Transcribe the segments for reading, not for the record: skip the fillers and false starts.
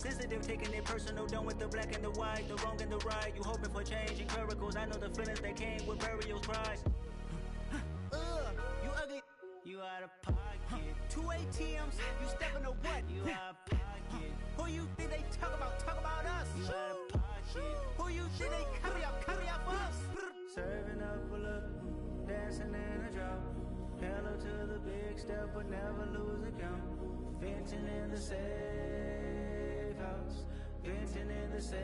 sensitive, taking it personal, done with the black and the white, the wrong and the right. You hoping for change and miracles. I know the feelings that came with burial cries. You ugly. You out of pocket. 2 ATMs, you stepping to what? You out of pocket. Who you think they talk about? Talk about us. You out of pocket. Who you think they carry out for us? Serving up a look, dancing in a drop. Hello to the big step, but never lose a count. Venting in the safe house. Venting in the safe.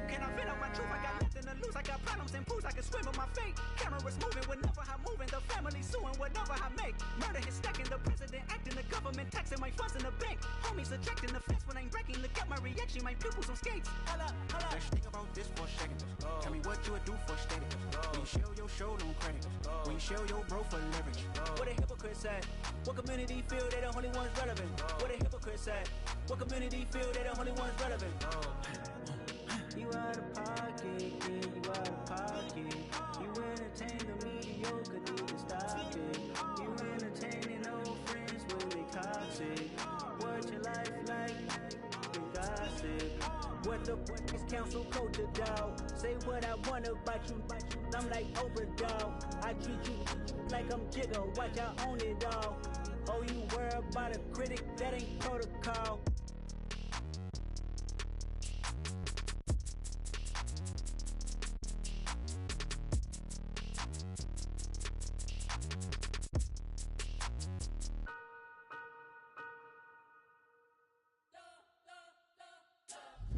Can I vent out my truth? I got nothing to lose. I got problems and booze. I can swim with my fate. Cameras moving whenever I'm moving. The family suing whatever I make. Murder is stacking. The president acting. The government taxing my funds in the bank. Homies ejecting the fence when I'm breaking. Look at my reaction. My pupils on skates. Hold up. Let's think about this for a second. Tell me what you would do for status. When you show your show, no credit. When you show your bro for leverage. What a hypocrite said. What community feel they the only ones relevant? What a hypocrite said. What community feel they the only ones relevant? You out of pocket, yeah, you out of pocket. You entertain the mediocre, need to stop it. You entertaining old friends when they toxic. What your life like? You gossip. What the is council culture, dog? Say what I want about you, I'm like overdog. I treat you like I'm Jigga, watch I own it all. Oh, you worry about a critic, that ain't protocol.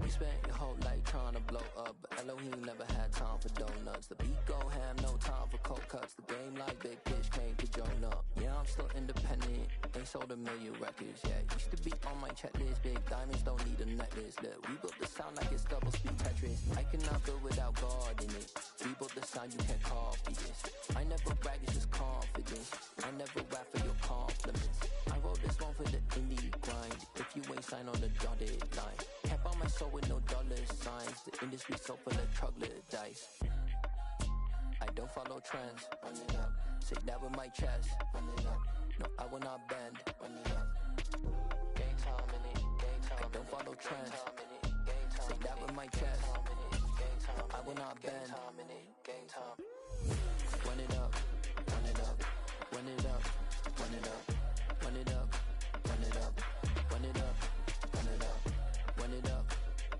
We spent your whole life trying to blow up, but Elohim never had time for donuts. The beat go ham, no time for cold cuts. The game like Big Pitch came to join up. Yeah, I'm still independent, ain't sold a million records yet. Used to be on my checklist, big diamonds don't need a necklace. Look, we built the sound like it's double speed Tetris. I cannot build without God in it. We built the sound, you can't copy this. I never brag, it's just confidence. I never rap for your compliments. I wrote this one for the indie grind. If you ain't signed on the dotted line, can't buy my soul with no dollar signs. The industry so full of troglodytes. I don't follow trends. Run it up. Say that with my chest. Run it up. No, I will not bend. Run it up. Game time in it. Game time. I don't follow trends. Say that with my chest. No, I will not bend. Game time. Run it up. Run it up. Run it up. Run it up. Run it up. Run it up. Run it up. Run it up. Run it up.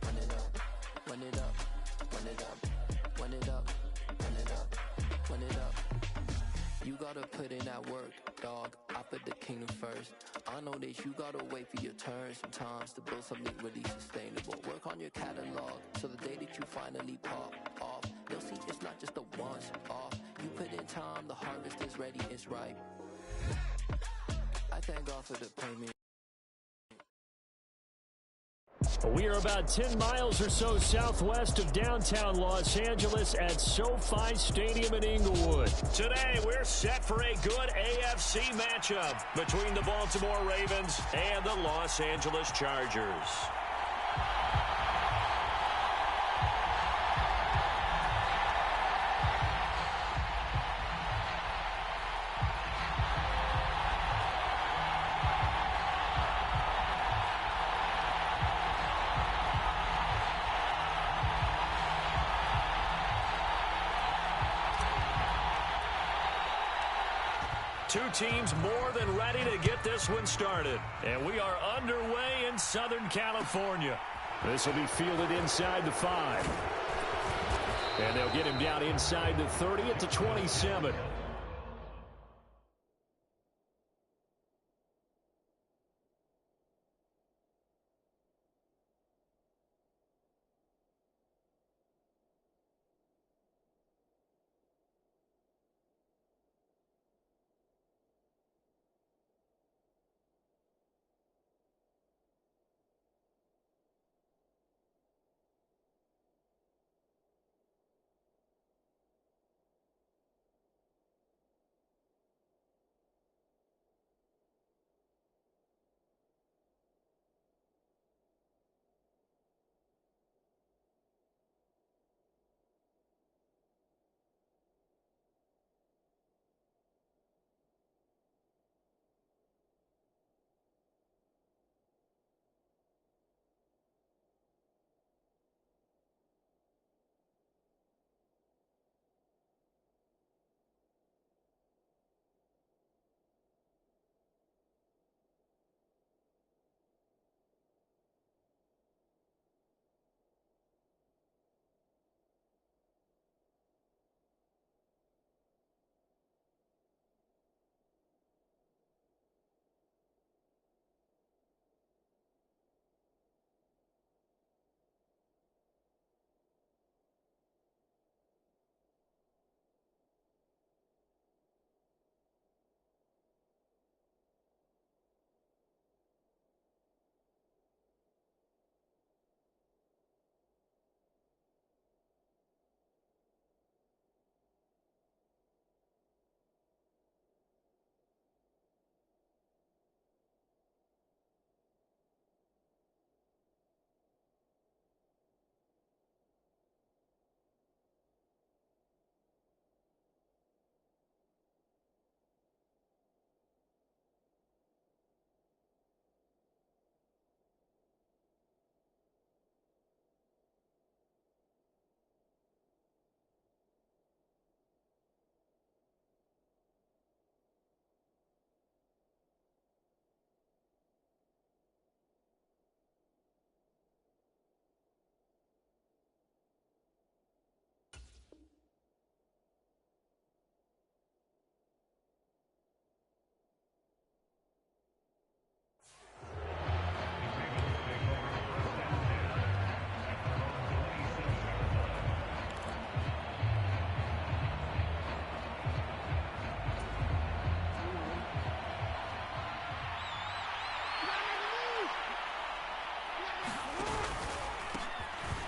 Run it up. Run it up. Run it up. Run it up. Run it up. Run it up. You gotta put in that work, dog. I put the kingdom first. I know that you gotta wait for your turn sometimes to build something really sustainable. Work on your catalog so the day that you finally pop off, you'll see it's not just a once off. You put in time, the harvest is ready, it's ripe. I thank God for the payment. We are about 10 miles or so southwest of downtown Los Angeles at SoFi Stadium in Inglewood. Today, we're set for a good AFC matchup between the Baltimore Ravens and the Los Angeles Chargers. Two teams more than ready to get this one started. And we are underway in Southern California. This will be fielded inside the 5. And they'll get him down inside the 30 at the 27.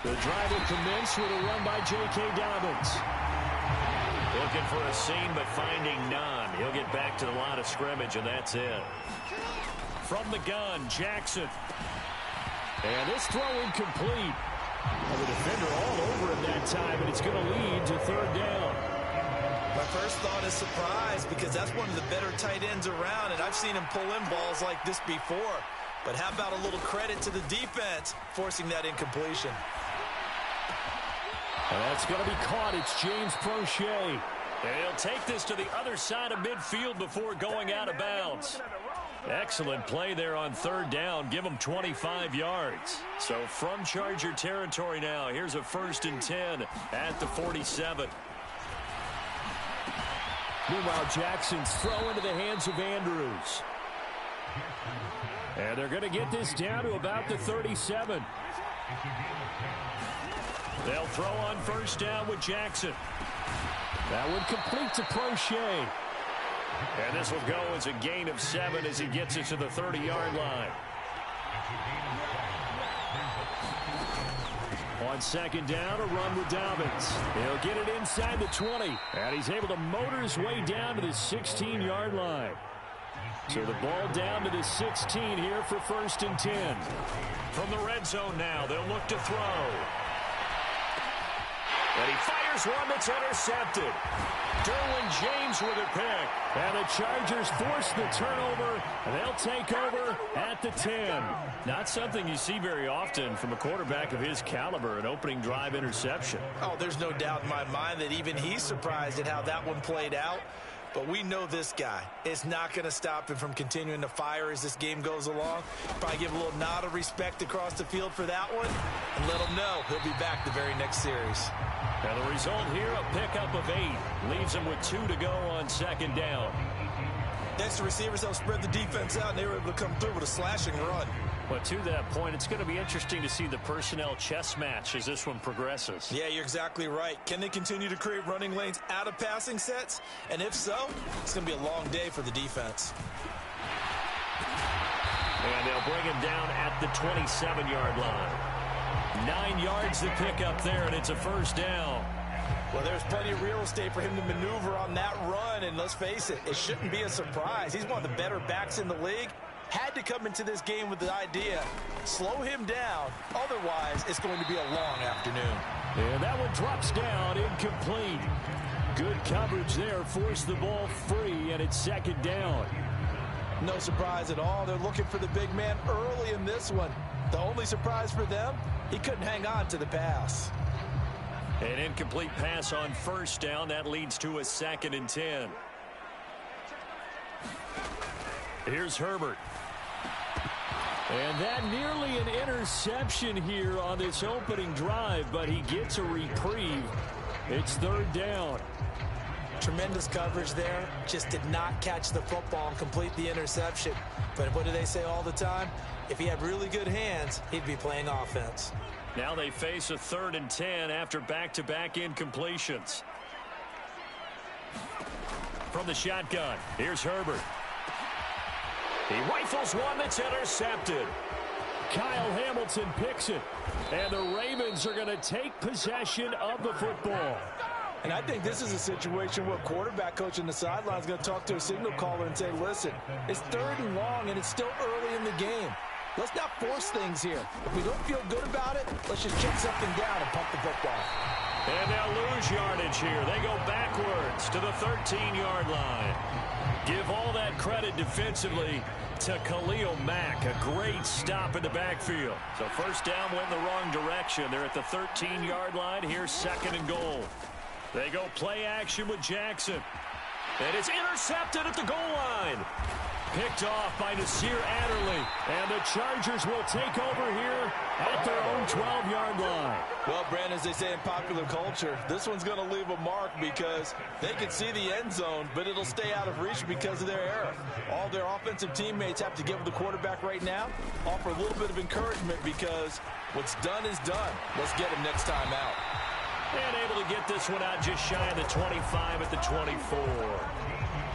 The drive will commence with a run by J.K. Dobbins. Looking for a seam, but finding none. He'll get back to the line of scrimmage, and that's it. From the gun, Jackson. And this throw incomplete. And the defender all over him that time, and it's going to lead to third down. My first thought is surprise, because that's one of the better tight ends around, and I've seen him pull in balls like this before. But how about a little credit to the defense forcing that incompletion? And that's going to be caught. It's James Prochet. And he'll take this to the other side of midfield before going out of bounds. Excellent play there on third down. Give him 25 yards. So from Charger territory now, here's a 1st and 10 at the 47. Meanwhile, Jackson's throw into the hands of Andrews. And they're going to get this down to about the 37. They'll throw on 1st down with Jackson. That one complete to Prochet. And this will go as a gain of 7 as he gets it to the 30-yard line. On 2nd down, a run with Dobbins. He'll get it inside the 20. And he's able to motor his way down to the 16-yard line. So the ball down to the 16 here for 1st and 10. From the red zone now, they'll look to throw. And he fires one that's intercepted. Derwin James with a pick. And the Chargers force the turnover. And they'll take over at the 10. Not something you see very often from a quarterback of his caliber, an opening drive interception. Oh, there's no doubt in my mind that even he's surprised at how that one played out. But we know this guy is not going to stop him from continuing to fire as this game goes along. Probably give a little nod of respect across the field for that one and let him know he'll be back the very next series. And the result here, a pickup of 8. Leaves him with 2 to go on 2nd down. Next, the receivers helped spread the defense out, and they were able to come through with a slashing run. But to that point, it's going to be interesting to see the personnel chess match as this one progresses. Yeah, you're exactly right. Can they continue to create running lanes out of passing sets? And if so, it's going to be a long day for the defense. And they'll bring him down at the 27-yard line. 9 yards to pick up there, and it's a 1st down. Well, there's plenty of real estate for him to maneuver on that run, and let's face it, it shouldn't be a surprise. He's one of the better backs in the league. Had to come into this game with the idea, slow him down, otherwise it's going to be a long afternoon. And that one drops down, incomplete. Good coverage there, forced the ball free, and it's 2nd down. No surprise at all. They're looking for the big man early in this one. The only surprise for them, he couldn't hang on to the pass. An incomplete pass on 1st down. That leads to a 2nd and 10. Here's Herbert. And that nearly an interception here on this opening drive, but he gets a reprieve. It's 3rd down. Tremendous coverage there. Just did not catch the football and complete the interception. But what do they say all the time? If he had really good hands, he'd be playing offense. Now they face a 3rd and 10 after back-to-back incompletions. From the shotgun, here's Herbert. He rifles one that's intercepted. Kyle Hamilton picks it. And the Ravens are going to take possession of the football. And I think this is a situation where quarterback coach on the sideline is going to talk to a signal caller and say, listen, it's 3rd and long and it's still early in the game. Let's not force things here. If we don't feel good about it, let's just check something down and pump the football. And they'll lose yardage here. They go backwards to the 13-yard line. Give all that credit defensively to Khalil Mack. A great stop in the backfield. So 1st down went in the wrong direction. They're at the 13-yard line. Here's 2nd and goal. They go play action with Jackson. And it's intercepted at the goal line. Picked off by Nasir Adderley. And the Chargers will take over here at their own 12-yard line. Well, Brandon, as they say in popular culture, this one's going to leave a mark because they can see the end zone, but it'll stay out of reach because of their error. All their offensive teammates have to give the quarterback right now, offer a little bit of encouragement because what's done is done. Let's get him next time out. And able to get this one out just shy of the 25 at the 24.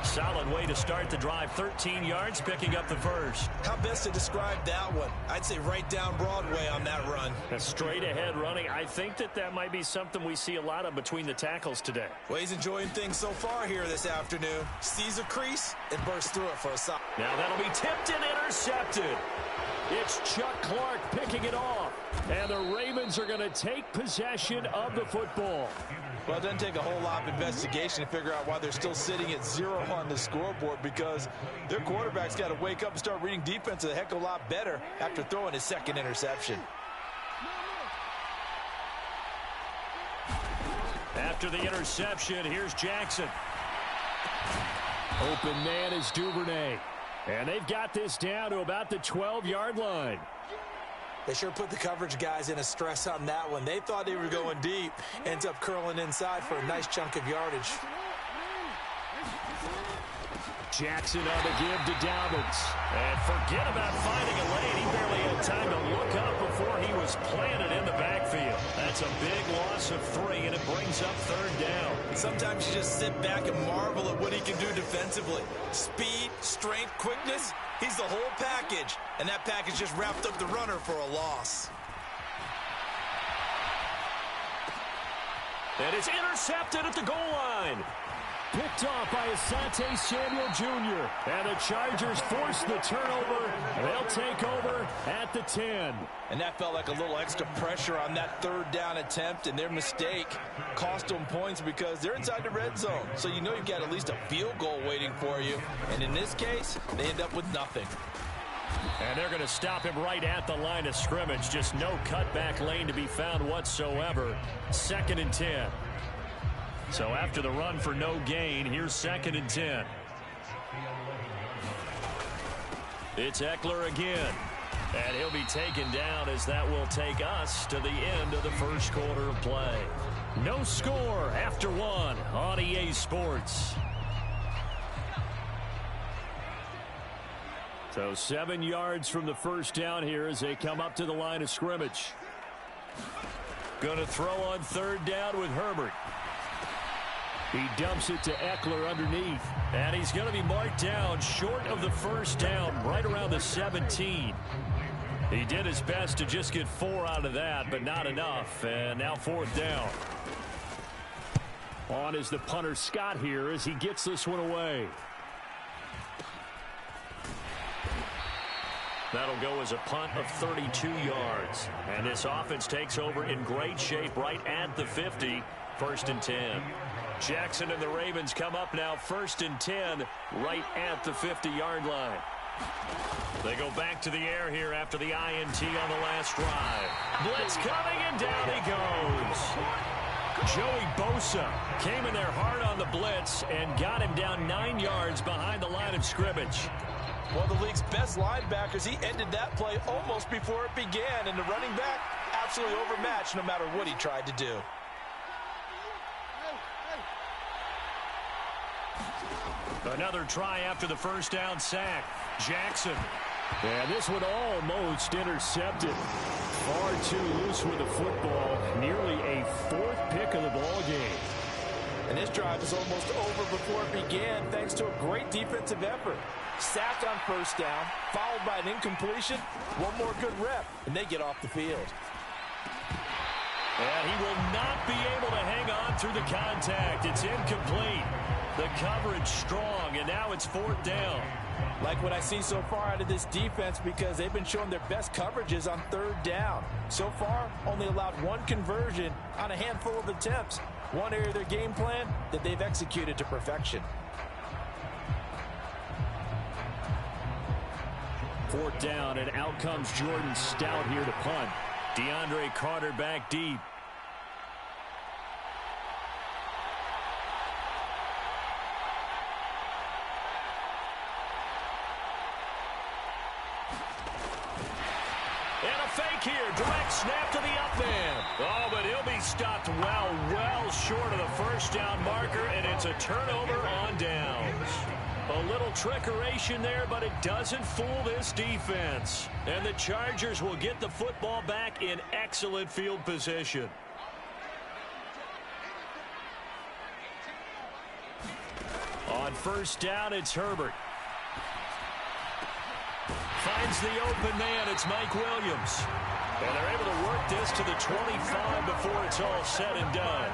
Solid way to start the drive. 13 yards, picking up the first. How best to describe that one? I'd say right down Broadway on that run. A straight ahead running. I think that might be something we see a lot of between the tackles today. Well, he's enjoying things so far here this afternoon. Sees a crease and bursts through it for a stop. Now that'll be tipped and intercepted. It's Chuck Clark picking it off. And the Ravens are going to take possession of the football. Well, it doesn't take a whole lot of investigation to figure out why they're still sitting at 0 on the scoreboard, because their quarterback's got to wake up and start reading defense a heck of a lot better after throwing his second interception. After the interception, here's Jackson. Open man is Duvernay. And they've got this down to about the 12-yard line. They sure put the coverage guys in a stress on that one. They thought they were going deep. Ends up curling inside for a nice chunk of yardage. Jackson on the give to Dobbins. And forget about finding a lane. He barely had time to look up before he was planted in the backfield. That's a big loss of 3, and it brings up 3rd down. Sometimes you just sit back and marvel at what he can do defensively. Speed, strength, quickness. He's the whole package, and that package just wrapped up the runner for a loss. And it's intercepted at the goal line. Picked off by Asante Samuel Jr. And the Chargers force the turnover. They'll take over at the 10. And that felt like a little extra pressure on that 3rd down attempt, and their mistake cost them points because they're inside the red zone. So you know you've got at least a field goal waiting for you. And in this case, they end up with nothing. And they're going to stop him right at the line of scrimmage. Just no cutback lane to be found whatsoever. 2nd and 10. So after the run for no gain, here's 2nd and 10. It's Eckler again. And he'll be taken down as that will take us to the end of the first quarter of play. No score after 1 on EA Sports. So 7 yards from the first down here as they come up to the line of scrimmage. Going to throw on 3rd down with Herbert. He dumps it to Eckler underneath. And he's going to be marked down short of the first down, right around the 17. He did his best to just get 4 out of that, but not enough. And now 4th down. On is the punter Scott here as he gets this one away. That'll go as a punt of 32 yards. And this offense takes over in great shape right at the 50. 1st and 10. Jackson and the Ravens come up now 1st and 10 right at the 50-yard line. They go back to the air here after the INT on the last drive. Blitz coming, and down he goes. Joey Bosa came in there hard on the blitz and got him down 9 yards behind the line of scrimmage. One of the league's best linebackers, he ended that play almost before it began, and the running back absolutely overmatched no matter what he tried to do. Another try after the first down sack. Jackson. And this one almost intercepted. Far too loose with the football. Nearly a 4th pick of the ball game. And this drive is almost over before it began thanks to a great defensive effort. Sacked on 1st down, followed by an incompletion. One more good rep, and they get off the field. And he will not be able to hang on through the contact. It's incomplete. The coverage strong, and now it's 4th down. Like what I see so far out of this defense, because they've been showing their best coverages on 3rd down. So far, only allowed 1 conversion on a handful of attempts. One area of their game plan that they've executed to perfection. 4th down, and out comes Jordan Stout here to punt. DeAndre Carter back deep. And a fake here. Direct snap to the up man. Oh, but he'll be stopped well short of the first down marker, and it's a turnover on downs. A little trickeration there, but it doesn't fool this defense. And the Chargers will get the football back in excellent field position. On first down, it's Herbert. Finds the open man. It's Mike Williams. And they're able to work this to the 25 before it's all said and done.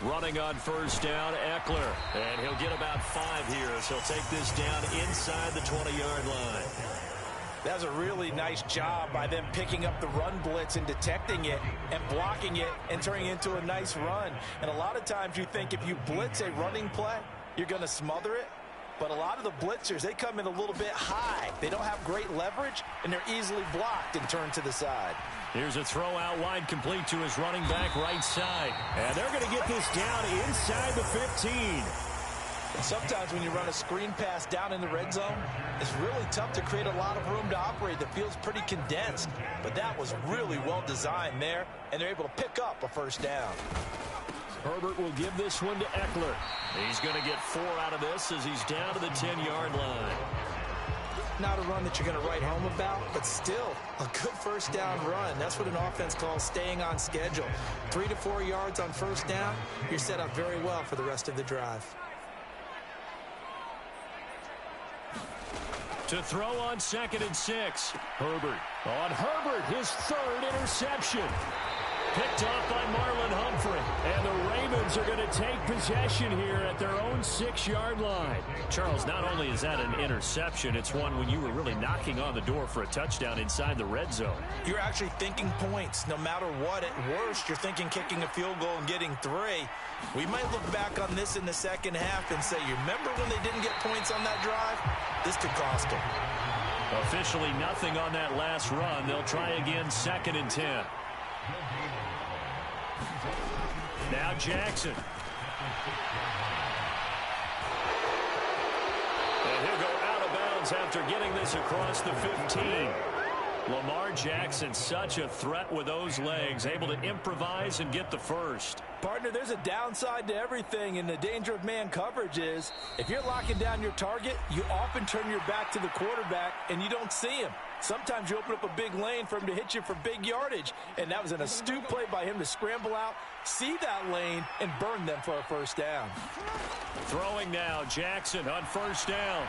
Running on first down, Eckler. And he'll get about 5 here, so he'll take this down inside the 20-yard line. That's a really nice job by them picking up the run blitz and detecting it and blocking it and turning it into a nice run. And a lot of times you think if you blitz a running play, you're going to smother it. But a lot of the blitzers, they come in a little bit high. They don't have great leverage, and they're easily blocked and turned to the side. Here's a throw out wide, complete to his running back right side. And they're going to get this down inside the 15. Sometimes when you run a screen pass down in the red zone, it's really tough to create a lot of room to operate. The field's pretty condensed. But that was really well designed there, and they're able to pick up a first down. Herbert will give this one to Eckler. He's going to get 4 out of this as he's down to the 10-yard line. Not a run that you're going to write home about, but still a good first down run. That's what an offense calls staying on schedule. 3 to 4 yards on first down, you're set up very well for the rest of the drive. To throw on 2nd and 6. Herbert. On Herbert, his 3rd interception. Picked off by Marlon Humphrey. And the Ravens are going to take possession here at their own 6-yard line. Charles, not only is that an interception, it's one when you were really knocking on the door for a touchdown inside the red zone. You're actually thinking points. No matter what, at worst, you're thinking kicking a field goal and getting 3. We might look back on this in the second half and say, you remember when they didn't get points on that drive? This could cost them. Officially nothing on that last run. They'll try again 2nd and 10. Now Jackson. And he'll go out of bounds after getting this across the 15. Lamar Jackson, such a threat with those legs, able to improvise and get the first. Partner, there's a downside to everything, and the danger of man coverage is if you're locking down your target, you often turn your back to the quarterback and you don't see him. Sometimes you open up a big lane for him to hit you for big yardage, and that was an astute play by him to scramble out, see that lane, and burn them for a first down. Throwing now, Jackson on first down.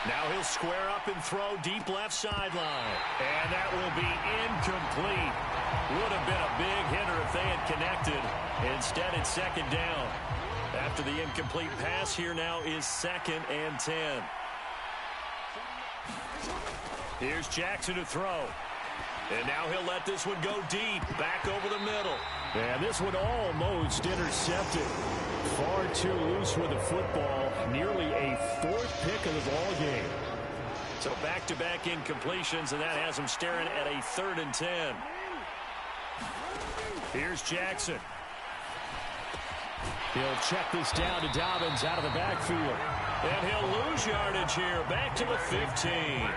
Now he'll square up and throw deep left sideline. And that will be incomplete. Would have been a big hitter if they had connected. Instead, it's 2nd down. After the incomplete pass, here now is 2nd and 10. Here's Jackson to throw. And now he'll let this one go deep, back over the middle. And this one almost intercepted. Far too loose with the football. Nearly a 4th pick of the ball game. So back-to-back incompletions, and that has him staring at a 3rd and 10. Here's Jackson. He'll check this down to Dobbins out of the backfield. And he'll lose yardage here, back to the 15.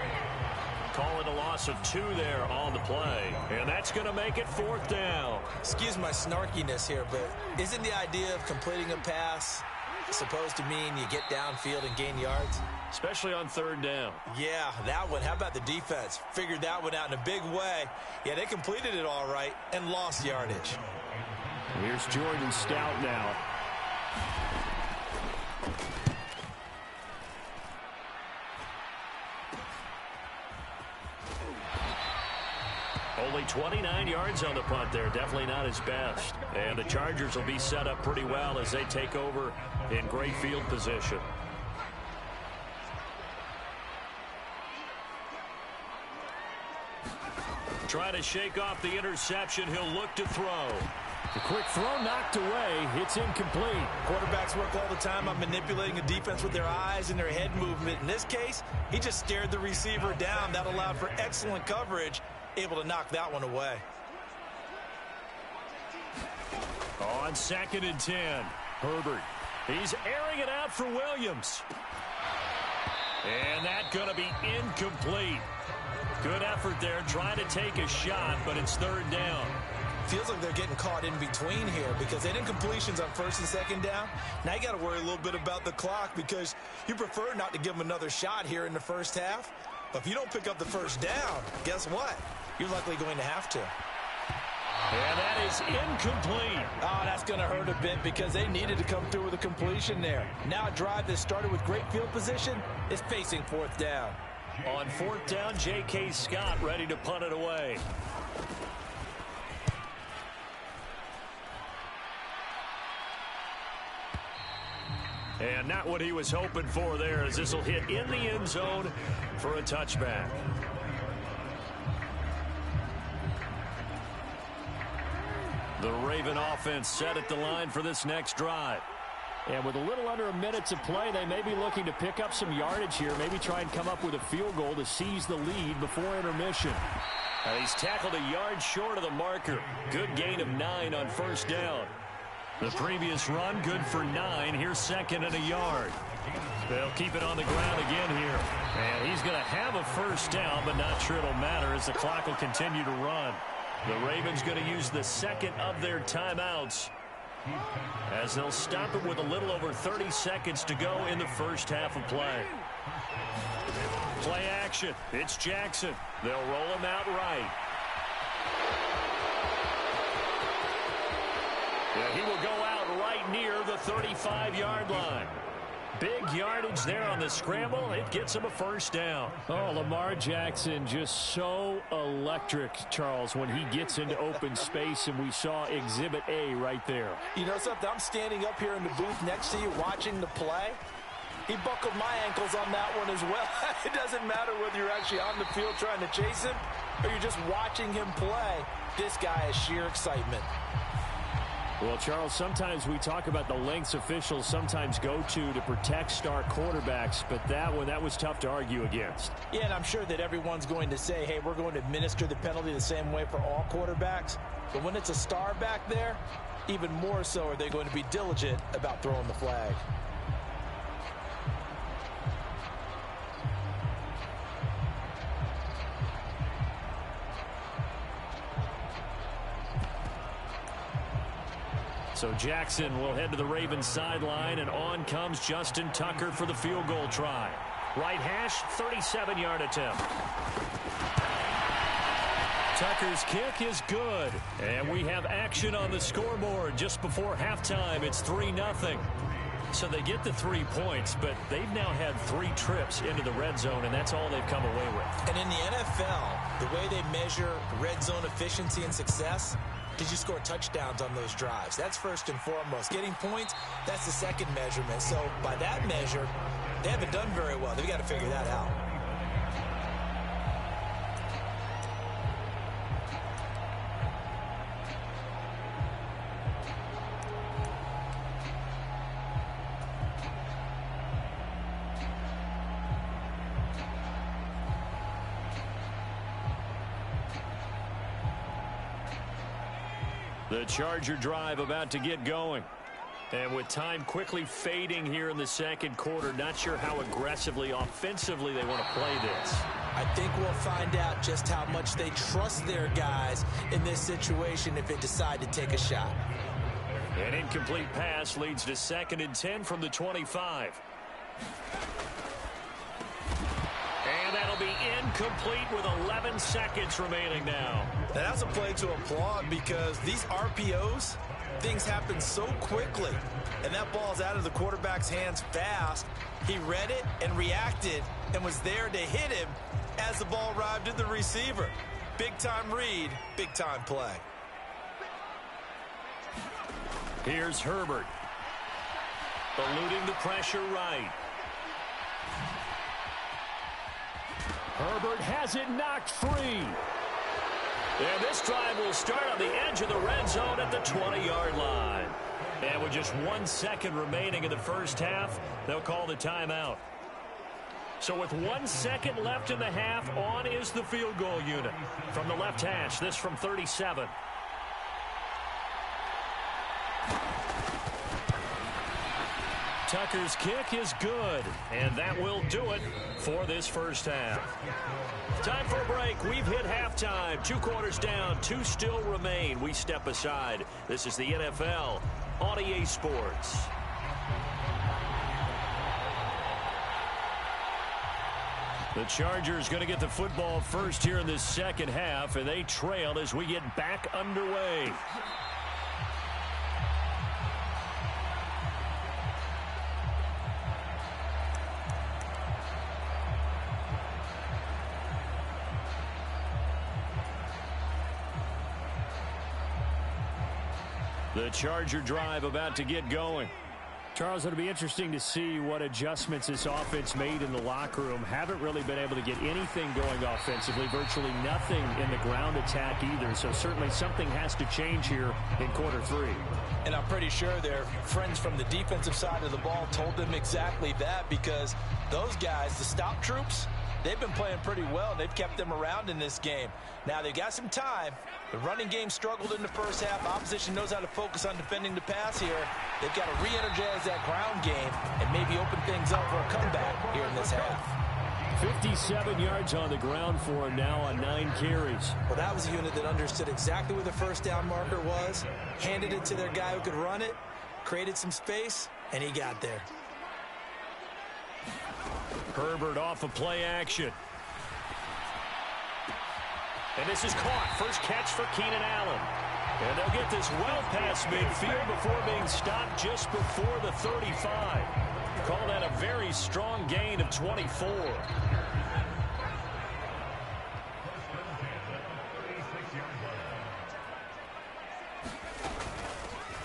Call it a loss of 2 there on the play. And that's going to make it 4th down. Excuse my snarkiness here, but isn't the idea of completing a pass supposed to mean you get downfield and gain yards? Especially on 3rd down. Yeah, that one. How about the defense? Figured that one out in a big way. Yeah, they completed it all right and lost yardage. Here's Jordan Stout now. Only 29 yards on the punt there. Definitely not his best. And the Chargers will be set up pretty well as they take over in great field position. Trying to shake off the interception. He'll look to throw. The quick throw knocked away. It's incomplete. Quarterbacks work all the time on manipulating the defense with their eyes and their head movement. In this case, he just stared the receiver down. That allowed for excellent coverage. Able to knock that one away. On 2nd and 10, Herbert. He's airing it out for Williams. And that's going to be incomplete. Good effort there, trying to take a shot, but it's 3rd down. Feels like they're getting caught in between here because they didn't incompletions on 1st and 2nd down. Now you got to worry a little bit about the clock because you prefer not to give them another shot here in the first half. But if you don't pick up the first down, guess what? You're likely going to have to. And that is incomplete. Oh, that's going to hurt a bit because they needed to come through with a completion there. Now a drive that started with great field position is facing fourth down. On fourth down, J.K. Scott ready to punt it away. And not what he was hoping for there, as this will hit in the end zone for a touchback. The Raven offense set at the line for this next drive. And with a little under a minute to play, they may be looking to pick up some yardage here, maybe try and come up with a field goal to seize the lead before intermission. He's tackled a yard short of the marker. Good gain of 9 on first down. The previous run, good for 9. Here's second and a yard. They'll keep it on the ground again here. And he's going to have a first down, but not sure it'll matter as the clock will continue to run. The Ravens going to use the second of their timeouts as they'll stop it with a little over 30 seconds to go in the first half of play. Play action. It's Jackson. They'll roll him out right. Yeah, he will go out right near the 35-yard line. Big yardage there on the scramble. It gets him a first down. Oh, Lamar Jackson just so electric, Charles, when he gets into open space, and we saw Exhibit A right there. You know something? I'm standing up here in the booth next to you watching the play. He buckled my ankles on that one as well. It doesn't matter whether you're actually on the field trying to chase him or you're just watching him play. This guy is sheer excitement. Well, Charles, sometimes we talk about the lengths officials sometimes go to protect star quarterbacks, but that one, that was tough to argue against. Yeah, and I'm sure that everyone's going to say, hey, we're going to administer the penalty the same way for all quarterbacks. But when it's a star back there, even more so are they going to be diligent about throwing the flag. So Jackson will head to the Ravens sideline, and on comes Justin Tucker for the field goal try. Right hash, 37-yard attempt. Tucker's kick is good, and we have action on the scoreboard just before halftime. It's 3-0. So they get the 3 points, but they've now had 3 trips into the red zone, and that's all they've come away with. And in the NFL, the way they measure red zone efficiency and success, did you score touchdowns on those drives? That's first and foremost. Getting points, that's the second measurement. So by that measure, they haven't done very well. They've got to figure that out. The Charger drive about to get going. And with time quickly fading here in the second quarter, not sure how aggressively, offensively they want to play this. I think we'll find out just how much they trust their guys in this situation if they decide to take a shot. An incomplete pass leads to 2nd and 10 from the 25. And that'll be incomplete with 11 seconds remaining now. That's a play to applaud because these RPOs, things happen so quickly. And that ball's out of the quarterback's hands fast. He read it and reacted and was there to hit him as the ball arrived at the receiver. Big-time read, big-time play. Here's Herbert. Eluding the pressure right. Herbert has it knocked free. And this drive will start on the edge of the red zone at the 20-yard line. And with just 1 second remaining in the first half, they'll call the timeout. So with 1 second left in the half, on is the field goal unit. From the left hash, this from 37. Tucker's kick is good, and that will do it for this first half. Time for a break. We've hit halftime. 2 quarters down, 2 still remain. We step aside. This is the NFL on EA Sports. The Chargers going to get the football first here in this second half, and they trail as we get back underway. The Charger drive about to get going. Charles, it'll be interesting to see what adjustments this offense made in the locker room. Haven't really been able to get anything going offensively, virtually nothing in the ground attack either. So certainly something has to change here in quarter three. And I'm pretty sure their friends from the defensive side of the ball told them exactly that, because those guys, the stop troops, they've been playing pretty well. They've kept them around in this game. Now they've got some time. The running game struggled in the first half. Opposition knows how to focus on defending the pass here. They've got to re-energize that ground game and maybe open things up for a comeback here in this half. 57 yards on the ground for him now on 9 carries. Well, that was a unit that understood exactly where the first down marker was, handed it to their guy who could run it, created some space, and he got there. Herbert off of play action. And this is caught. First catch for Keenan Allen. And they'll get this well past midfield before being stopped just before the 35. Call that a very strong gain of 24.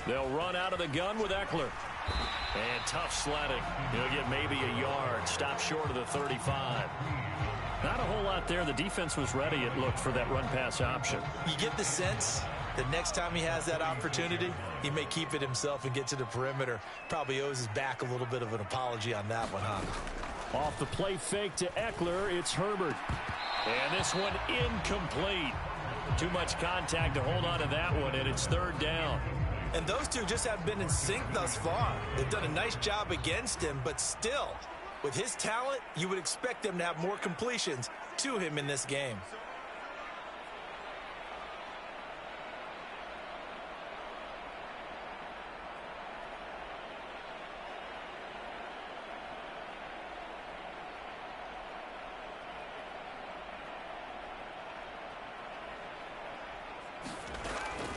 They'll run out of the gun with Eckler. And tough sledding. He'll get maybe a yard. Stop short of the 35. Not a whole lot there. The defense was ready, it looked, for that run-pass option. You get the sense that next time he has that opportunity, he may keep it himself and get to the perimeter. Probably owes his back a little bit of an apology on that one, huh? Off the play fake to Eckler, it's Herbert. And this one incomplete. Too much contact to hold on to that one, and it's third down. And those two just have been in sync thus far. They've done a nice job against him, but still, with his talent, you would expect them to have more completions to him in this game.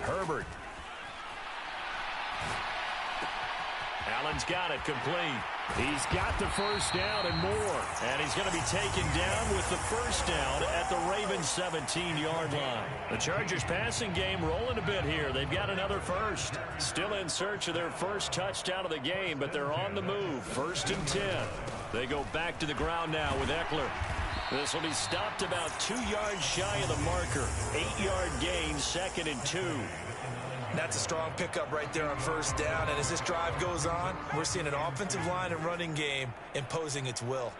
Herbert. Allen's got it complete. He's got the first down and more. And he's going to be taken down with the first down at the Ravens' 17-yard line. The Chargers passing game rolling a bit here. They've got another first. Still in search of their first touchdown of the game, but they're on the move. 1st and 10. They go back to the ground now with Eckler. This will be stopped about 2 yards shy of the marker. 8-yard gain, 2nd and 2. That's a strong pickup right there on first down. And as this drive goes on, we're seeing an offensive line and running game imposing its will.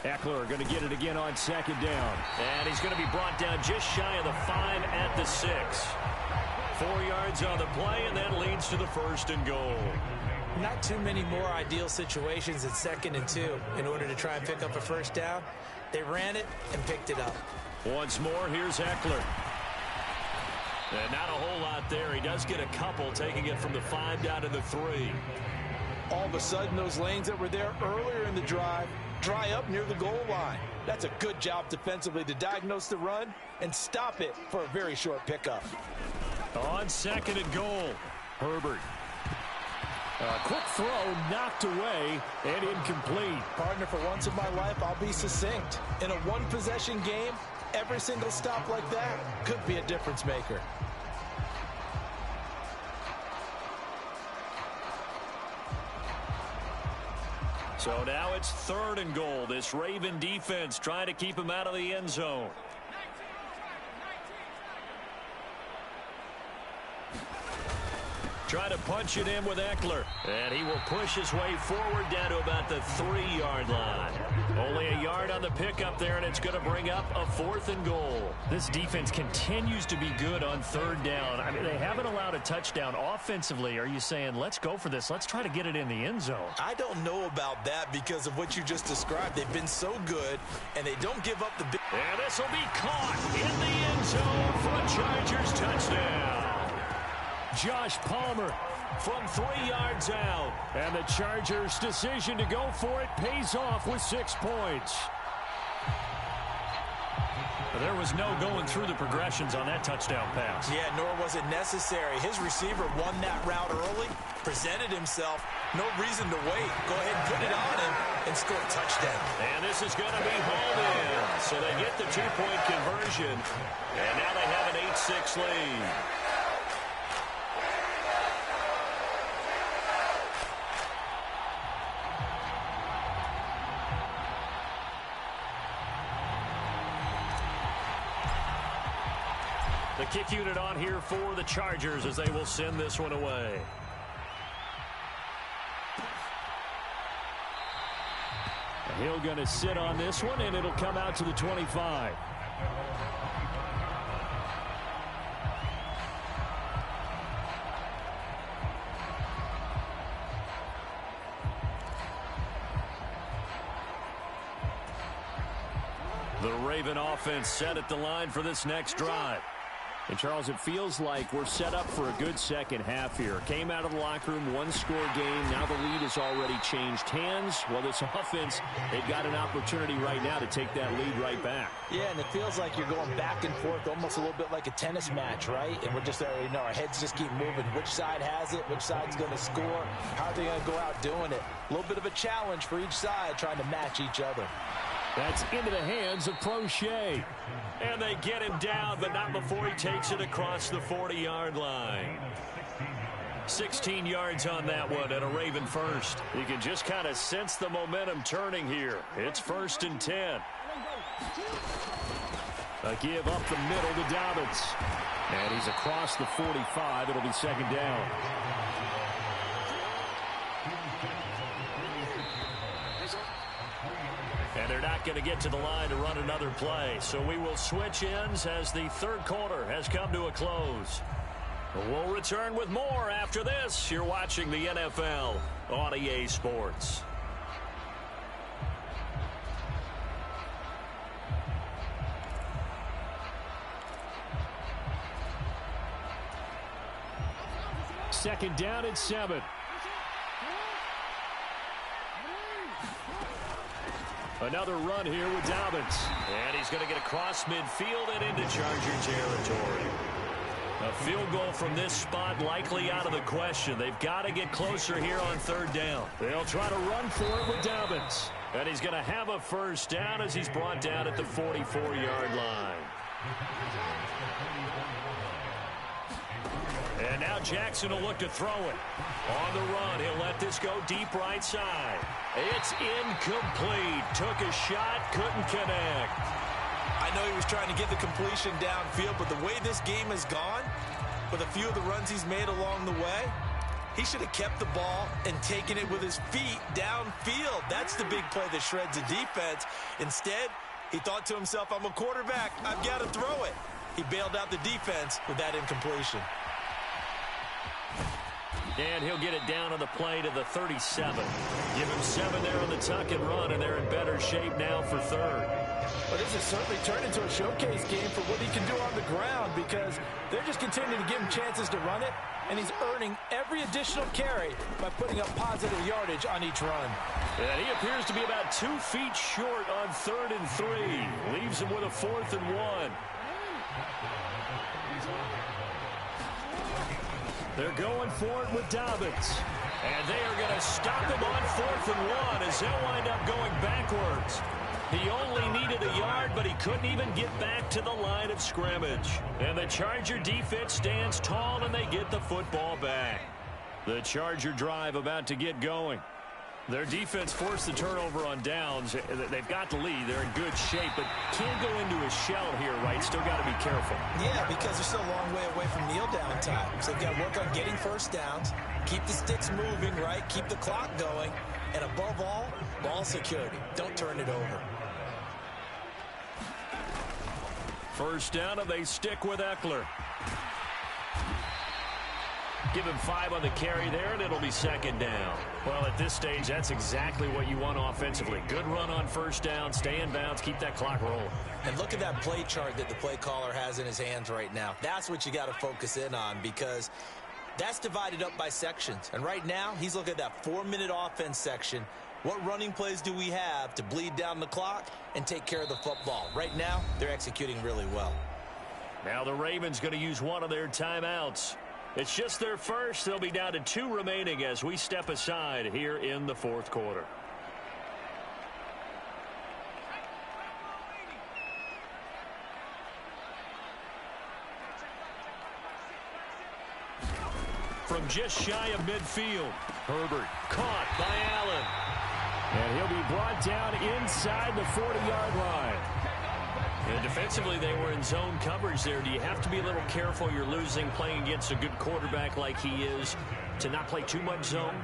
Eckler going to get it again on 2nd down. And he's going to be brought down just shy of the 5 at the 6. 4 yards on the play, and that leads to the 1st and goal. Not too many more ideal situations at 2nd and 2 in order to try and pick up a first down. They ran it and picked it up. Once more, here's Eckler. And not a whole lot there. He does get a couple, taking it from the 5 down to the 3. All of a sudden, those lanes that were there earlier in the drive dry up near the goal line. That's a good job defensively to diagnose the run and stop it for a very short pickup. On 2nd and goal, Herbert. A quick throw knocked away and incomplete. Partner, for once in my life, I'll be succinct. In a one-possession game, every single stop like that could be a difference maker. So now it's 3rd and goal. This Raven defense trying to keep him out of the end zone. Try to punch it in with Eckler. And he will push his way forward down to about the 3-yard line. Only a yard on the pickup there, and it's going to bring up a 4th and goal. This defense continues to be good on 3rd down. I mean, they haven't allowed a touchdown offensively. Are you saying, let's go for this? Let's try to get it in the end zone. I don't know about that because of what you just described. They've been so good, and they don't give up the big. And this will be caught in the end zone for a Chargers touchdown. Josh Palmer from 3 yards out. And the Chargers' decision to go for it pays off with 6 points. There was no going through the progressions on that touchdown pass. Yeah, nor was it necessary. His receiver won that route early, presented himself. No reason to wait. Go ahead and put it on him and score a touchdown. And this is going to be hauled in. So they get the 2-point conversion. And now they have an 8-6 lead. The kick unit on here for the Chargers as they will send this one away. Hill going to sit on this one, and it'll come out to the 25. The Raven offense set at the line for this next drive. And, Charles, it feels like we're set up for a good second half here. Came out of the locker room, one-score game. Now the lead has already changed hands. Well, this offense, they've got an opportunity right now to take that lead right back. Yeah, and it feels like you're going back and forth almost a little bit like a tennis match, right? And we're just, our heads just keep moving. Which side has it? Which side's going to score? How are they going to go out doing it? A little bit of a challenge for each side trying to match each other. That's into the hands of Prochet. And they get him down, but not before he takes it across the 40-yard line. 16 yards on that one and a Raven first. You can just kind of sense the momentum turning here. It's 1st and 10. A give up the middle to Dobbins. And he's across the 45. It'll be 2nd down. And they're not going to get to the line to run another play. So we will switch ends as the 3rd quarter has come to a close. We'll return with more after this. You're watching the NFL on EA Sports. Second down at 7. Another run here with Dobbins. And he's going to get across midfield and into Charger territory. A field goal from this spot likely out of the question. They've got to get closer here on 3rd down. They'll try to run for it with Dobbins. And he's going to have a 1st down as he's brought down at the 44-yard line. And now Jackson will look to throw it. On the run, he'll let this go deep right side. It's incomplete. Took a shot, couldn't connect. I know he was trying to get the completion downfield, but the way this game has gone, with a few of the runs he's made along the way, he should have kept the ball and taken it with his feet downfield. That's the big play that shreds the defense. Instead, he thought to himself, I'm a quarterback, I've got to throw it. He bailed out the defense with that incompletion. And he'll get it down on the play to the 37. Give him 7 there on the tuck and run, and they're in better shape now for 3rd. But this has certainly turned into a showcase game for what he can do on the ground, because they're just continuing to give him chances to run it, and he's earning every additional carry by putting up positive yardage on each run. And he appears to be about 2 feet short on 3rd and 3. Leaves him with a 4th and 1. They're going for it with Dobbins. And they are going to stop him on 4th and 1 as they'll wind up going backwards. He only needed a yard, but he couldn't even get back to the line of scrimmage. And the Charger defense stands tall, and they get the football back. The Charger drive about to get going. Their defense forced the turnover on downs. They've got the lead. They're in good shape, but can't go into a shell here, right? Still got to be careful. Yeah, because they're still a long way away from kneel down time. So they've got to work on getting 1st downs, keep the sticks moving, right? Keep the clock going, and above all, ball security. Don't turn it over. 1st down, and they stick with Eckler. Give him 5 on the carry there, and it'll be 2nd down. Well, at this stage, that's exactly what you want offensively. Good run on 1st down, stay in bounds, keep that clock rolling. And look at that play chart that the play caller has in his hands right now. That's what you got to focus in on, because That's divided up by sections. And right now, he's looking at that 4-minute offense section. What running plays do we have to bleed down the clock and take care of the football? Right now, they're executing really well. Now the Ravens going to use one of their timeouts. It's just their first. They'll be down to 2 remaining as we step aside here in the fourth quarter. From just shy of midfield, Herbert caught by Allen. And he'll be brought down inside the 40-yard line. And defensively, they were in zone coverage there. Do you have to be a little careful? You're losing playing against a good quarterback like he is to not play too much zone?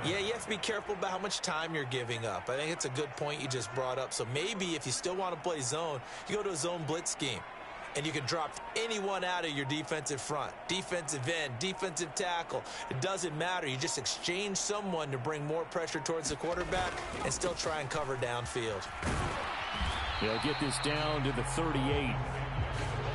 Yeah, you have to be careful about how much time you're giving up. I think it's a good point you just brought up. So maybe if you still want to play zone, you go to a zone blitz scheme. And you can drop anyone out of your defensive front, defensive end, defensive tackle. It doesn't matter. You just exchange someone to bring more pressure towards the quarterback and still try and cover downfield. They'll get this down to the 38.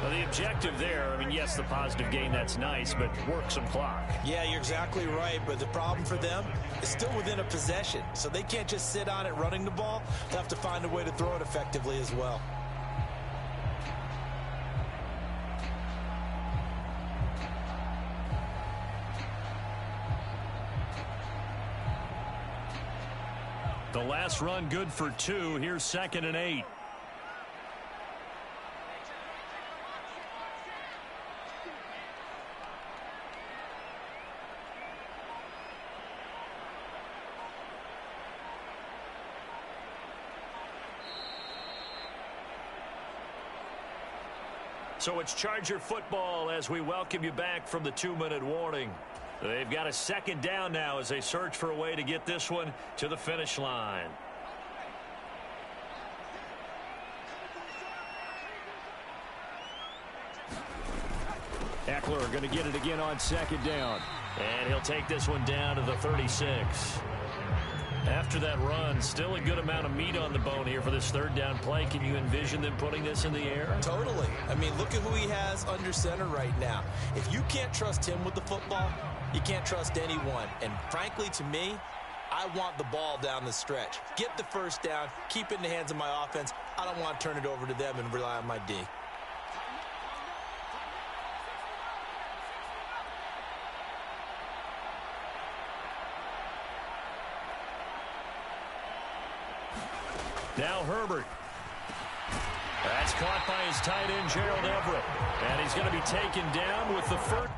Well, the objective there, I mean, yes, the positive gain, that's nice, but work some clock. Yeah, you're exactly right, but the problem for them is still within a possession. So they can't just sit on it running the ball. They'll have to find a way to throw it effectively as well. The last run good for 2. Here's 2nd and 8. So it's Charger football as we welcome you back from the 2-minute warning. They've got a 2nd down now as they search for a way to get this one to the finish line. Eckler going to get it again on 2nd down. And he'll take this one down to the 36. After that run, still a good amount of meat on the bone here for this 3rd down play. Can you envision them putting this in the air? Totally. I mean, look at who he has under center right now. If you can't trust him with the football, you can't trust anyone. And frankly, to me, I want the ball down the stretch. Get the 1st down, keep it in the hands of my offense. I don't want to turn it over to them and rely on my D. Now Herbert. That's caught by his tight end, Gerald Everett. And he's going to be taken down with the first.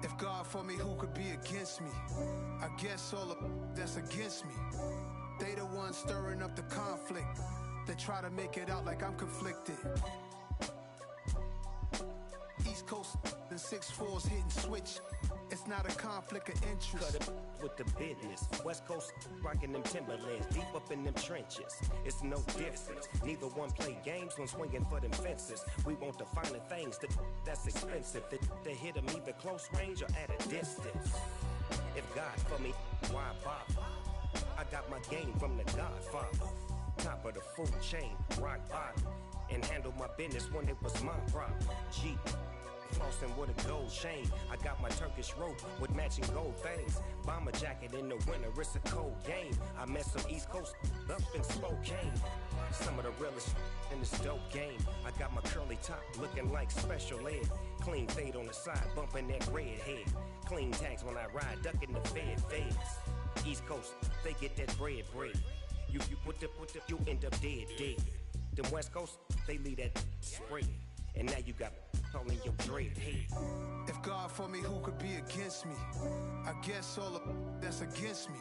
If God for me, who could be against me? I guess all of that's against me. They the ones stirring up the conflict. They try to make it out like I'm conflicted. East Coast and 6'4's hitting switch. It's not a conflict of interest. Cut it with the business. West Coast rocking them Timberlands, deep up in them trenches. It's no difference. Neither one play games when swinging for them fences. We want the finer things that's expensive. They hit them either close range or at a distance. If God for me, why bother? I got my game from the Godfather. Top of the food chain, rock bottom. And handle my business when it was my problem. G. Flossing with a gold chain. I got my Turkish rope with matching gold things. Bomber jacket in the winter, it's a cold game. I met some East Coast up in Spokane. Some of the realest in this dope game. I got my curly top looking like special ed. Clean fade on the side, bumping that red head. Clean tags when I ride, ducking the feds. East Coast, they get that bread. You end up dead. Them West Coast, they leave that spread. And now you got calling your dread head. If God for me, who could be against me? I guess all the that's against me.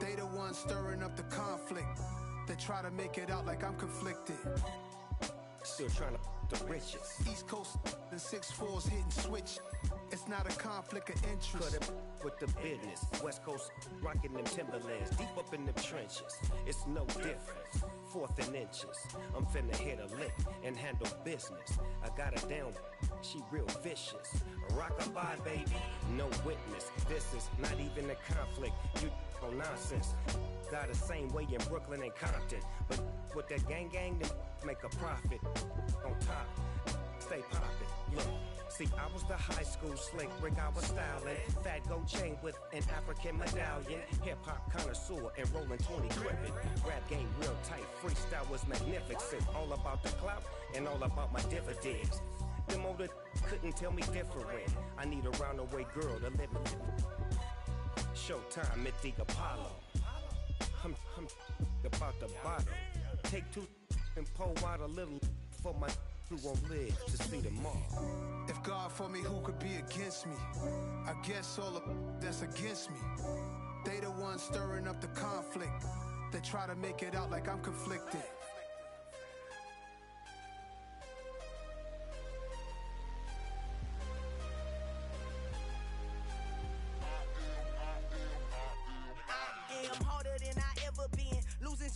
They the ones stirring up the conflict. They try to make it out like I'm conflicted. Still trying to the riches. East Coast and 6'4s hitting switch. It's not a conflict of interest. Cut it with the business. West Coast rocking them Timberlands. Deep up in them trenches. It's no difference. Fourth and inches. I'm finna hit a lick and handle business. I got her down. She real vicious. Rockabye, baby. No witness. This is not even a conflict. You on nonsense. Got the same way in Brooklyn and Compton. But with that gang, then make a profit. On top, stay poppin'. Look, see, I was the high school slick Rick, I was styling. Fat gold chain with an African medallion. Hip-hop connoisseur and rolling 20 cribbin'. Rap game real tight, freestyle was magnificent. All about the clout and all about my dividends. Them older couldn't tell me different. I need a roundaway girl to live with. Showtime at the Apollo. I'm about the bottom. Take two and pour out a little for my who won't live to see tomorrow. If God for me, who could be against me? I guess all the that's against me. They the ones stirring up the conflict. They try to make it out like I'm conflicted.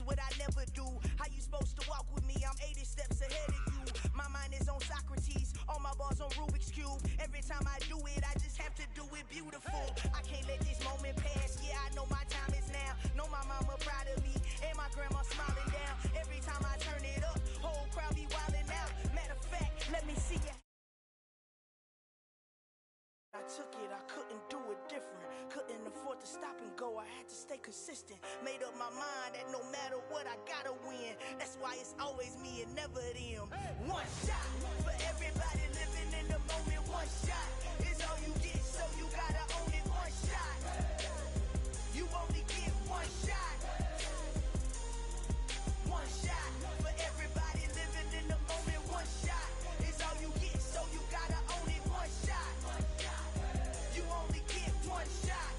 What I never do. How you supposed to walk with me? I'm 80 steps ahead of you. My mind is on Socrates, all my bars on Rubik's Cube. Every time I do it, I just have to do it beautiful. I can't let this moment pass. Yeah, I know my time is now. Know my mama proud of me, and my grandma smiling down. Every time I turn it up, whole crowd be wildin' out. Matter of fact, let me see ya. I took it, I couldn't do it different. Couldn't afford to stop and go, I had to stay consistent. Made up my mind that no matter what, I gotta win. That's why it's always me and never them. One shot for everybody living in the moment. One shot is all you get, so you gotta own it. One shot, you only get one shot. One shot for everybody living in the moment. One shot is all you get, so you gotta own it. One shot, you only get one shot.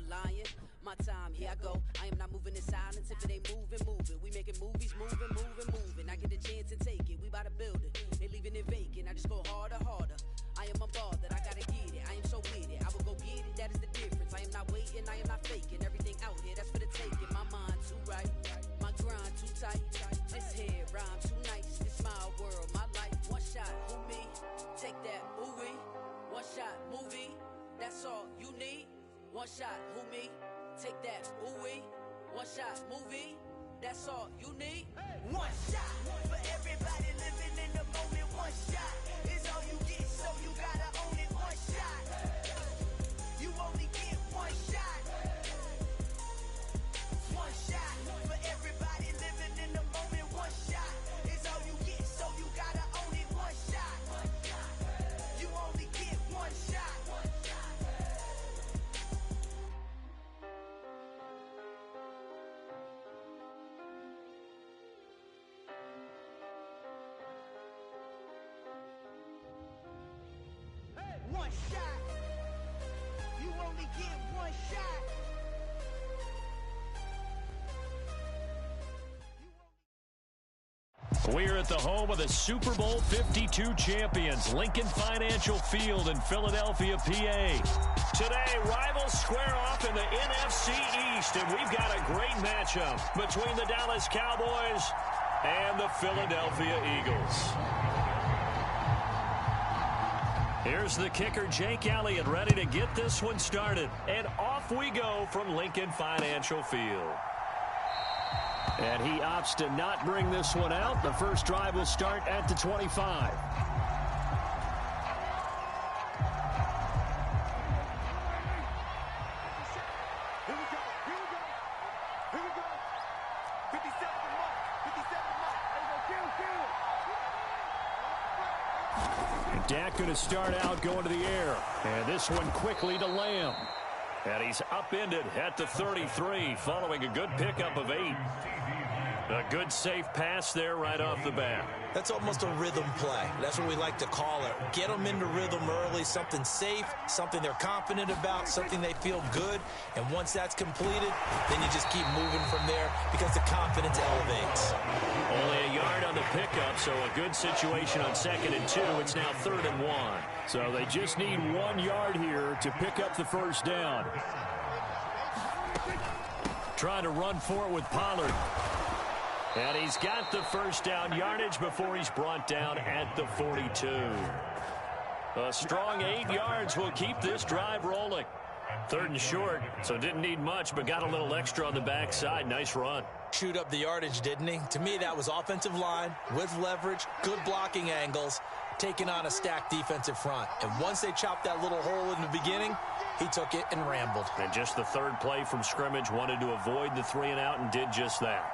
Lion, my time, here I go. I am not moving in silence. If it ain't moving, moving. We making movies, moving. I get a chance and take it. We bout to build it. They leaving it vacant. I just go harder. I am unbothered. I gotta get it. I am so with it. I will go get it. That is the difference. I am not waiting. I am not faking. Everything out here, that's for the taking. My mind too right. My grind too tight. This here rhyme too nice. This my world, my life. One shot, who me? Take that, ooh-wee. One shot, movie. That's all you need. One shot, who me? Take that, ooh-wee. One shot, movie. That's all you need. One shot for everybody living in the moment. One shot is all you get, so you gotta own it. One shot, you only get one shot. One shot for everybody living in the moment. One shot is all you get, so you gotta own it. One shot, you only get one shot. One shot. You only get one shot. We're at the home of the Super Bowl 52 champions, Lincoln Financial Field in Philadelphia, PA. Today, rivals square off in the NFC East, and we've got a great matchup between the Dallas Cowboys and the Philadelphia Eagles. Here's the kicker, Jake Elliott, ready to get this one started. And off we go from Lincoln Financial Field. And he opts to not bring this one out. The first drive will start at the 25. Dak going to start out going to the air. And this one quickly to Lamb. And he's upended at the 33 following a good pickup of 8. A good safe pass there right off the bat. That's almost a rhythm play. That's what we like to call it. Get them into rhythm early, something safe, something they're confident about, something they feel good. And once that's completed, then you just keep moving from there because the confidence elevates. Only a yard on the pickup, so a good situation on 2nd and 2. It's now 3rd and 1. So they just need 1 yard here to pick up the first down. Trying to run for it with Pollard. And he's got the first down yardage before he's brought down at the 42. A strong 8 yards will keep this drive rolling. 3rd and short, so didn't need much, but got a little extra on the backside. Nice run. Chewed up the yardage, didn't he? To me, that was offensive line with leverage, good blocking angles, taking on a stacked defensive front. And once they chopped that little hole in the beginning, he took it and rambled. And just the 3rd play from scrimmage, wanted to avoid the 3 and out and did just that.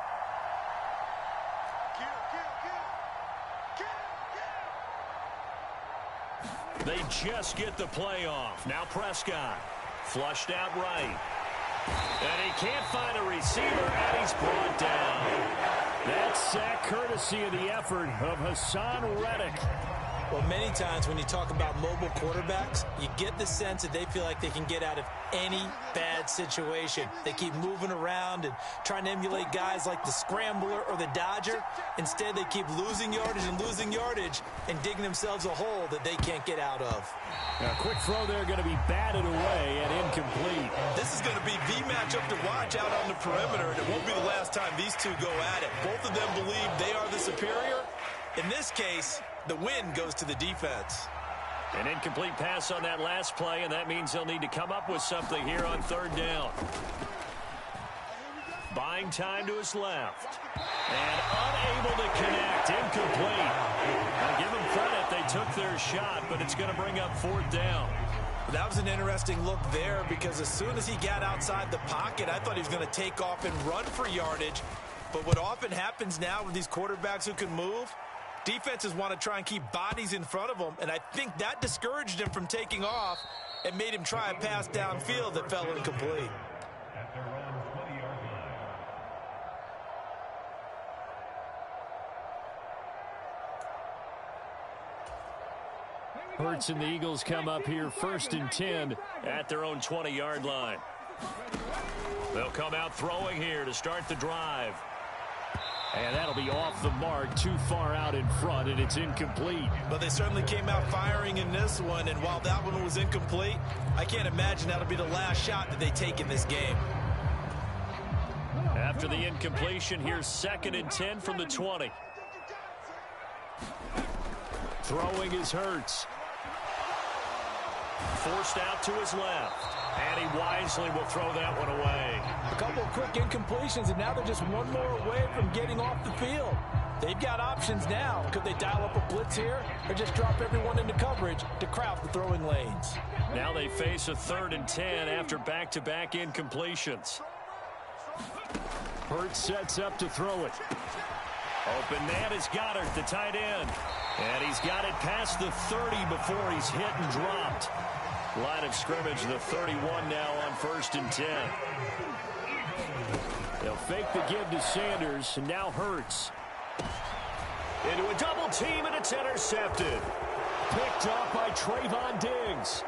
They just get the play off. Now Prescott. Flushed out right. And he can't find a receiver, and he's brought down. That sack courtesy of the effort of Hassan Reddick. Well, many times when you talk about mobile quarterbacks, you get the sense that they feel like they can get out of any bad situation. They keep moving around and trying to emulate guys like the Scrambler or the Dodger. Instead, they keep losing yardage and digging themselves a hole that they can't get out of. A quick throw there going to be batted away and incomplete. This is going to be the matchup to watch out on the perimeter, and it won't be the last time these two go at it. Both of them believe they are the superior. In this case, the win goes to the defense. An incomplete pass on that last play, and that means they'll need to come up with something here on 3rd down. Buying time to his left. And unable to connect. Incomplete. I'll give them credit. They took their shot, but it's going to bring up 4th down. That was an interesting look there because as soon as he got outside the pocket, I thought he was going to take off and run for yardage. But what often happens now with these quarterbacks who can move, defenses want to try and keep bodies in front of them, and I think that discouraged him from taking off and made him try a pass downfield that fell incomplete. Hurts and the Eagles come up here 1st and 10 at their own 20-yard line. They'll come out throwing here to start the drive. And that'll be off the mark, too far out in front, and it's incomplete. But they certainly came out firing in this one, and while that one was incomplete, I can't imagine that'll be the last shot that they take in this game. After the incompletion, here's 2nd and 10 from the 20. Throwing is Hurts. Forced out to his left. And he wisely will throw that one away. A couple of quick incompletions, and now they're just one more away from getting off the field. They've got options now. Could they dial up a blitz here or just drop everyone into coverage to crowd the throwing lanes? Now they face a 3rd and 10 after back-to-back incompletions. Hurts sets up to throw it. Open man is Goddard, the tight end. And he's got it past the 30 before he's hit and dropped. Line of scrimmage, the 31 now on 1st and 10. They'll fake the give to Sanders, and now Hurts. Into a double team, and it's intercepted. Picked off by Trayvon Diggs.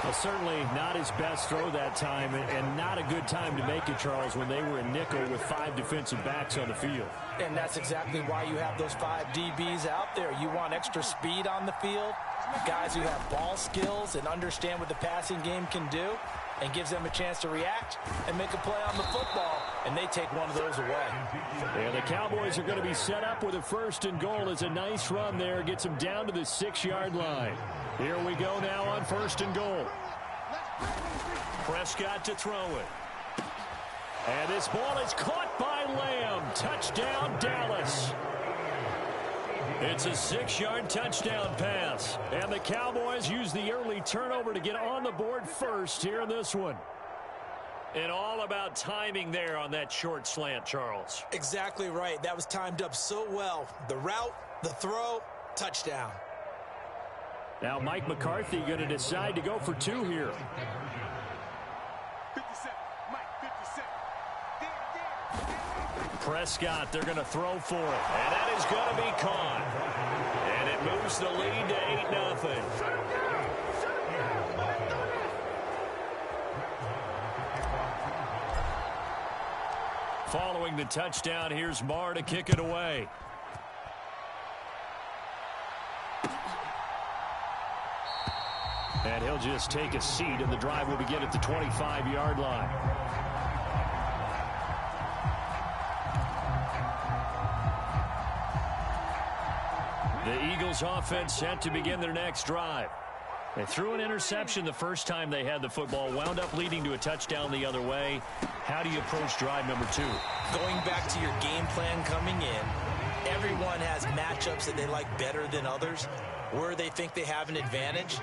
Well, certainly not his best throw that time, and not a good time to make it, Charles, when they were in nickel with 5 defensive backs on the field. And that's exactly why you have those 5 DBs out there. You want extra speed on the field, guys who have ball skills and understand what the passing game can do, and gives them a chance to react and make a play on the football, and they take one of those away. And the Cowboys are going to be set up with a 1st and goal. It's a nice run there, gets them down to the 6-yard line. Here we go now on 1st and goal. Prescott to throw it. And this ball is caught by Lamb. Touchdown, Dallas. It's a 6-yard touchdown pass. And the Cowboys use the early turnover to get on the board first here in this one. And all about timing there on that short slant, Charles. Exactly right. That was timed up so well. The route, the throw, touchdown. Now Mike McCarthy going to decide to go for 2 here. Prescott, they're going to throw for it. And that is going to be caught. And it moves the lead to 8-0. Following the touchdown, here's Marr to kick it away. And he'll just take a seat, and the drive will begin at the 25-yard line. The Eagles offense set to begin their next drive. They threw an interception the first time they had the football, wound up leading to a touchdown the other way. How do you approach drive number 2? Going back to your game plan coming in, everyone has matchups that they like better than others. Where they think they have an advantage,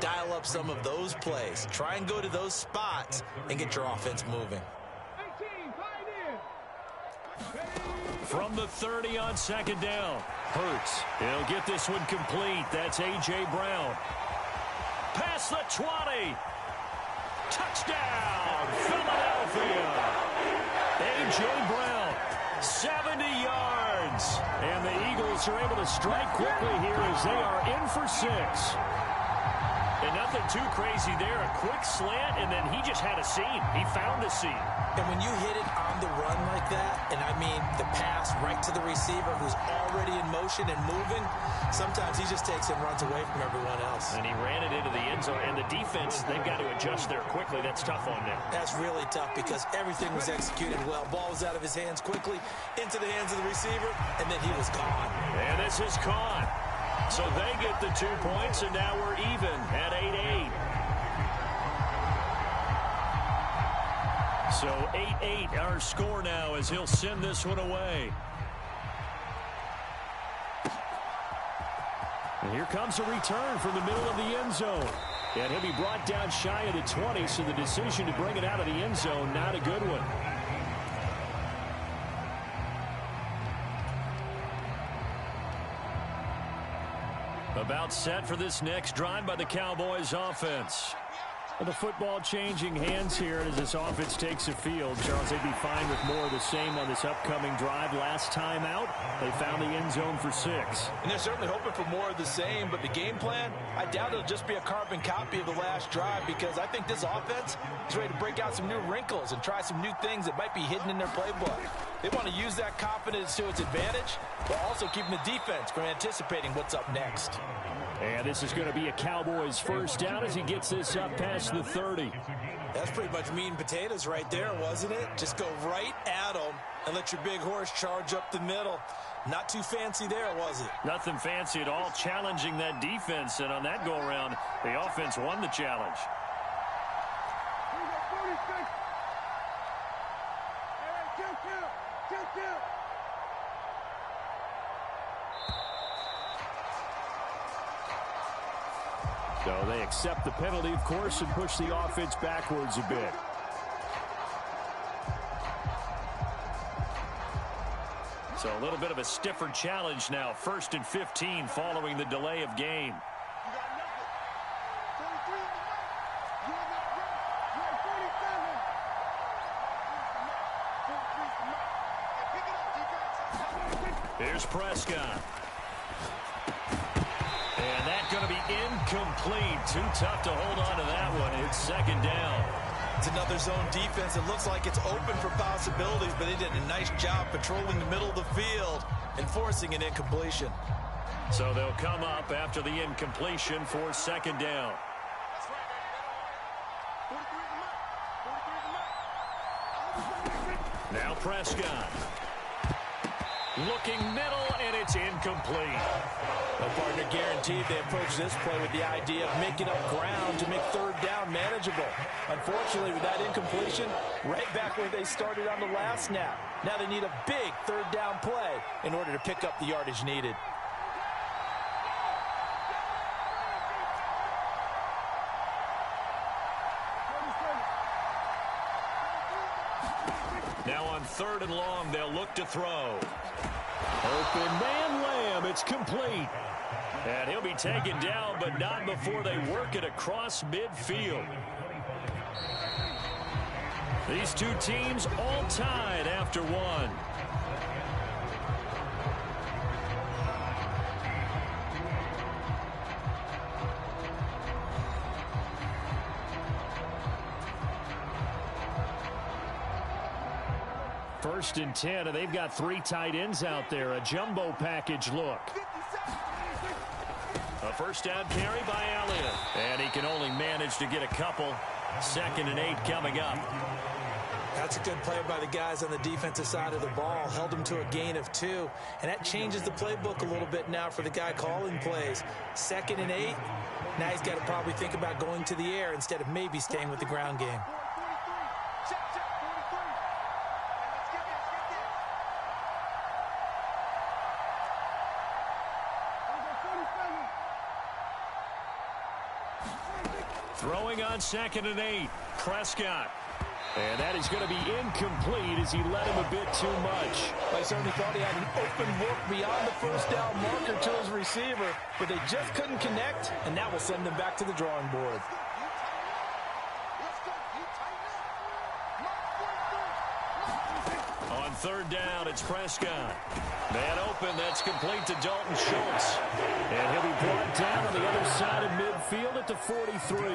dial up some of those plays. Try and go to those spots and get your offense moving. From the 30 on second down. Hurts. He'll get this one complete. That's A.J. Brown. Past the 20. Touchdown, Philadelphia. A.J. Brown, 70 yards. And the Eagles are able to strike quickly here as they are in for 6. And nothing too crazy there. A quick slant, and then he just had a seam. He found a seam. And when you hit it on the run like that, and I mean the pass right to the receiver who's already in motion and moving, sometimes he just takes and runs away from everyone else. And he ran it into the end zone. And the defense, they've got to adjust there quickly. That's tough on them. That's really tough because everything was executed well. Ball was out of his hands quickly, into the hands of the receiver, and then he was gone. And this is caught. So they get the 2 points, and now we're even at 8-8. So 8-8 our score now as he'll send this one away. And here comes a return from the middle of the end zone. And he'll be brought down shy of the 20, so the decision to bring it out of the end zone, not a good one. About set for this next drive by the Cowboys offense. The football changing hands here as this offense takes the field. Charles, they'd be fine with more of the same on this upcoming drive. Last time out, they found the end zone for 6. And they're certainly hoping for more of the same, but the game plan, I doubt it'll just be a carbon copy of the last drive because I think this offense is ready to break out some new wrinkles and try some new things that might be hidden in their playbook. They want to use that confidence to its advantage, but also keeping the defense from anticipating what's up next. And this is going to be a Cowboys first down as he gets this up past the 30. That's pretty much meat and potatoes right there, wasn't it? Just go right at them and let your big horse charge up the middle. Not too fancy there, was it? Nothing fancy at all, challenging that defense. And on that go-around, the offense won the challenge. So they accept the penalty, of course, and push the offense backwards a bit. So a little bit of a stiffer challenge now. 1st and 15 following the delay of game. Here's Prescott. And that's going to be incomplete. Too tough to hold on to that one. It's 2nd down. It's another zone defense. It looks like it's open for possibilities, but they did a nice job patrolling the middle of the field and forcing an incompletion. So they'll come up after the incompletion for 2nd down. Now Prescott. Looking middle, and it's incomplete. The partner guaranteed they approach this play with the idea of making up ground to make 3rd down manageable. Unfortunately, with that incompletion, right back where they started on the last snap. Now they need a big 3rd down play in order to pick up the yardage needed. Now on 3rd and long, they'll look to throw. Open man Lamb, it's complete. And he'll be taken down, but not before they work it across midfield. These two teams all tied after one. First and 10, and they've got three tight ends out there. A jumbo package look. A first down carry by Elliott. And he can only manage to get a couple. 2nd and 8 coming up. That's a good play by the guys on the defensive side of the ball. Held them to a gain of 2. And that changes the playbook a little bit now for the guy calling plays. 2nd and 8. Now he's got to probably think about going to the air instead of maybe staying with the ground game. Throwing on 2nd and 8. Prescott. And that is going to be incomplete as he led him a bit too much. I certainly thought he had an open look beyond the first down marker to his receiver, but they just couldn't connect, and that will send them back to the drawing board. On 3rd down, it's Prescott. Man open, that's complete to Dalton Schultz. And he'll be brought down on the other side of midfield at the 43.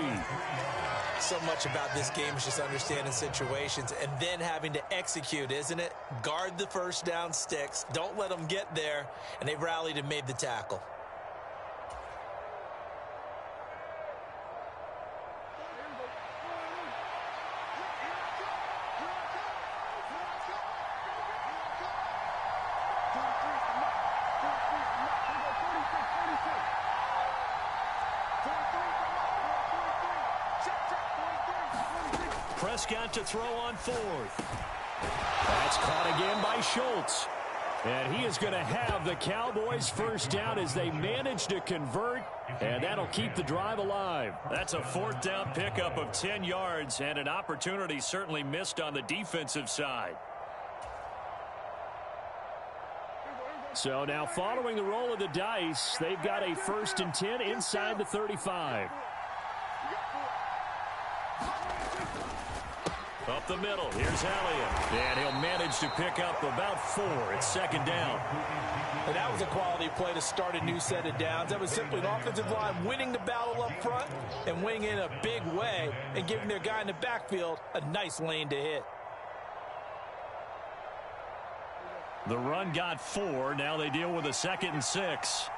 So much about this game is just understanding situations and then having to execute, isn't it? Guard the first down sticks. Don't let them get there. And they rallied and made the tackle. Prescott to throw on 4th. That's caught again by Schultz. And he is going to have the Cowboys first down as they manage to convert, and that'll keep the drive alive. That's a 4th down pickup of 10 yards and an opportunity certainly missed on the defensive side. So now following the roll of the dice, they've got a 1st and 10 inside the 35. Up the middle, here's Elliott. And he'll manage to pick up about 4. It's 2nd down. And that was a quality play to start a new set of downs. That was simply an offensive line winning the battle up front and winning in a big way and giving their guy in the backfield a nice lane to hit. The run got 4. Now they deal with a 2nd and 6.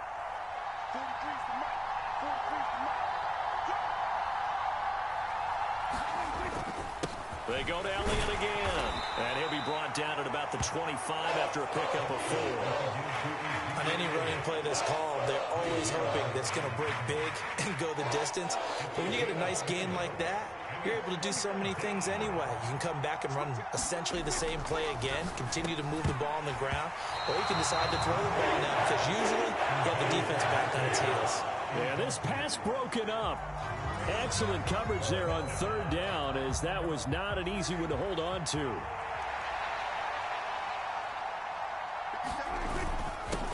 They go to Elliott again. And he'll be brought down at about the 25 after a pickup of 4. On any running play that's called, they're always hoping that it's going to break big and go the distance. But when you get a nice gain like that, you're able to do so many things anyway. You can come back and run essentially the same play again, continue to move the ball on the ground, or you can decide to throw the ball now because usually you have the defense back on its heels. Yeah, this pass broken up. Excellent coverage there on 3rd down, as that was not an easy one to hold on to.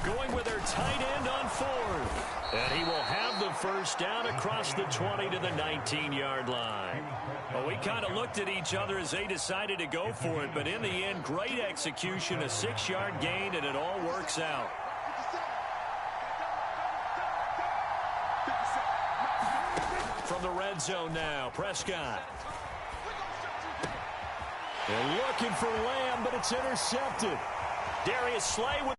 Going with their tight end on 4th. And he will have the first down across the 20 to the 19-yard line. Well, we kind of looked at each other as they decided to go for it, but in the end, great execution, a 6-yard gain, and it all works out. From the red zone now, Prescott. They're looking for Lamb, but it's intercepted. Darius Slay with